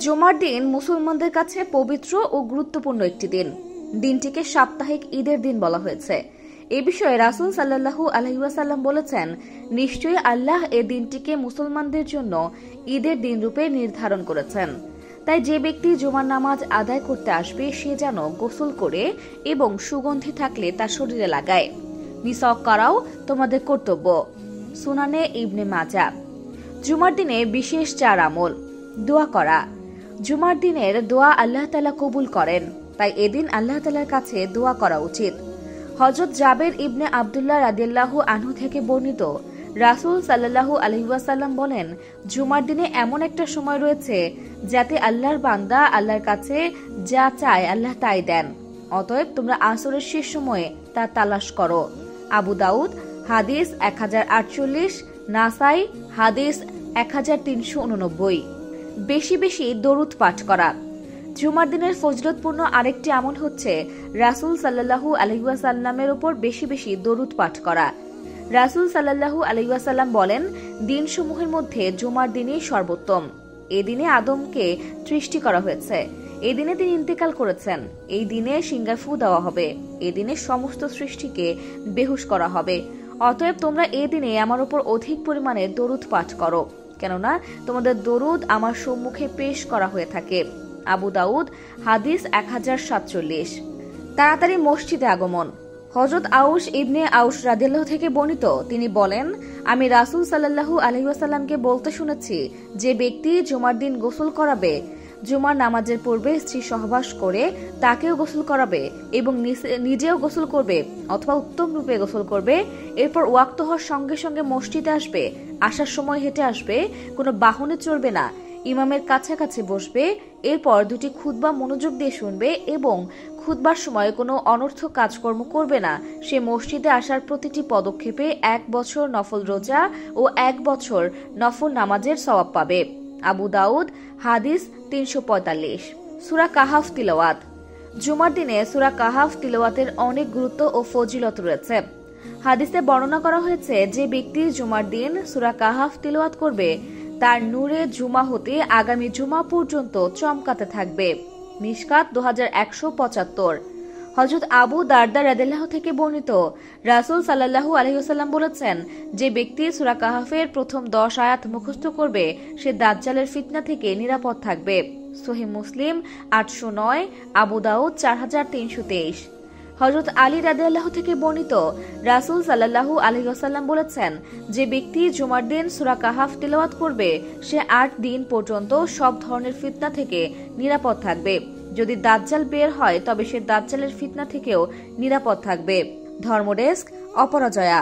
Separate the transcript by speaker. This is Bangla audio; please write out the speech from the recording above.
Speaker 1: জুমার দিন মুসলমানদের কাছে পবিত্র ও গুরুত্বপূর্ণ একটি দিন। দিনটিকে সাপ্তাহিক ঈদের দিন বলা হয়েছে। এ বিষয়ে রাসূল সাল্লাল্লাহু আলাইহি ওয়াসাল্লাম বলেছেন, নিশ্চয়ই আল্লাহ এ দিনটিকে মুসলমানদের জন্য ঈদের দিন রূপে নির্ধারণ করেছেন। তাই যে ব্যক্তি জুমার নামাজ আদায় করতে আসবে সে যেন গোসল করে এবং সুগন্ধি থাকলে তার শরীরে লাগায়। মিসওয়াক করাও তোমাদের কর্তব্য। সুনানে ইবনে মাজাহ। জুমার দিনে বিশেষ 4 আমল। দোয়া করা। জুমার দিনের দোয়া আল্লাহ তাআলা কবুল করেন, তাই এদিন আল্লাহ তাআলার কাছে দোয়া করা উচিত। হযরত জাবের ইবনে আব্দুল্লাহ রাদিয়াল্লাহু আনহু থেকে বর্ণিত, রাসূল সাল্লাল্লাহু আলাইহি ওয়াসাল্লাম বলেন, জুমার দিনে এমন একটা সময় রয়েছে যাতে আল্লাহর বান্দা আল্লাহর কাছে যা চায় আল্লাহ তাই দেন। অতএব তোমরা আসরের শেষ সময়ে তা তালাশ করো। আবু দাউদ হাদিস 1048, নাসাই হাদিস 1389। বেশি বেশি দরুদ পাঠ করা। জুমার দিনের ফজিলতপূর্ণ আরেকটি আমল হচ্ছে রাসূল সাল্লাল্লাহু আলাইহি ওয়াসাল্লামের উপর বেশি বেশি দরুদ পাঠ করা। রাসূল সাল্লাল্লাহু আলাইহি ওয়াসাল্লাম বলেন, দিনসমূহের মধ্যে জুমার দিনই সর্বোত্তম। এই দিনে আদমকে সৃষ্টি করা হয়েছে। এই দিনে তিনি ইন্তেকাল করেছেন। এই দিনে সিংহায় ফু দেওয়া হবে। এই দিনে সমস্ত সৃষ্টিকে বেহুশ করা হবে। অতএব তোমরা এই দিনে আমার উপর অধিক পরিমাণে দরুদ পাঠ করো, কেননা তোমাদের দরুদ আমার সম্মুখে পেশ করা হয়ে থাকে। আবু দাউদ হাদিস 1047। তাড়াতাড়ি মসজিদে আগমন। হযরত আউস ইবনে আউস রাদিয়াল্লাহু থেকে বর্ণিত, তিনি বলেন, আমি রাসূল সাল্লাল্লাহু আলাইহি ওয়াসাল্লামকে বলতে শুনেছি, যে ব্যক্তি জুমার দিন গোসল করাবে, জুমার নামাজের পূর্বে স্ত্রী সহবাস করে তাকেও গোসল করাবে এবং নিজেও গোসল করবে অথবা উত্তম রূপে গোসল করবে, এরপর ওয়াক্ত হওয়ার সঙ্গে সঙ্গে মসজিদে আসবে, আসার সময় হেঁটে আসবে, কোনো বাহনে চড়বে না, ইমামের কাছাকাছি বসবে, এরপর 2টি খুতবা মনোযোগ দিয়ে শুনবে এবং খুতবার সময় কোনো অনর্থক কাজকর্ম করবে না, সে মসজিদে আসার প্রতিটি পদক্ষেপে 1 বছর নফল রোজা ও 1 বছর নফল নামাজের সওয়াব পাবে। আবু দাউদ হাদিস 345। সূরা কাহাফ তিলাওয়াত। জুমার দিনে সূরা কাহাফ তিলাওয়াতের অনেক গুরুত্ব ও ফজিলত রয়েছে। হাদিসে বর্ণনা করা হয়েছে, যে ব্যক্তি জুমার দিন সূরা কাহাফ তিলাওয়াত করবে তার নূরে জুমা হতে আগামী জুমা পর্যন্ত চমকাতে থাকবে। মিশকাত 2175। হযরত আবু দারদা রাদিয়াল্লাহু থেকে বর্ণিত, রাসূল সাল্লাল্লাহু আলাইহি ওয়াসাল্লাম বলেছেন, যে ব্যক্তি সূরা কাহাফের প্রথম 10 আয়াত মুখস্থ করবে সে দাজ্জালের ফিতনা থেকে নিরাপদ থাকবে। সহিহ মুসলিম 809, আবু দাউদ 4323। হযরত আলী রাদিয়াল্লাহু থেকে বর্ণিত, রাসূল সাল্লাল্লাহু আলাইহি ওয়াসাল্লাম বলেছেন, যে ব্যক্তি জুমার দিন সূরা কাহাফ তিলাওয়াত করবে সে 8 দিন পর্যন্ত সব ধরনের ফিতনা থেকে নিরাপদ থাকবে। যদি দাজ্জাল বের হয় তবে সে দাজ্জালের ফিতনা থেকেও নিরাপদ থাকবে। ধর্মডেস্ক, অপরাজয়া।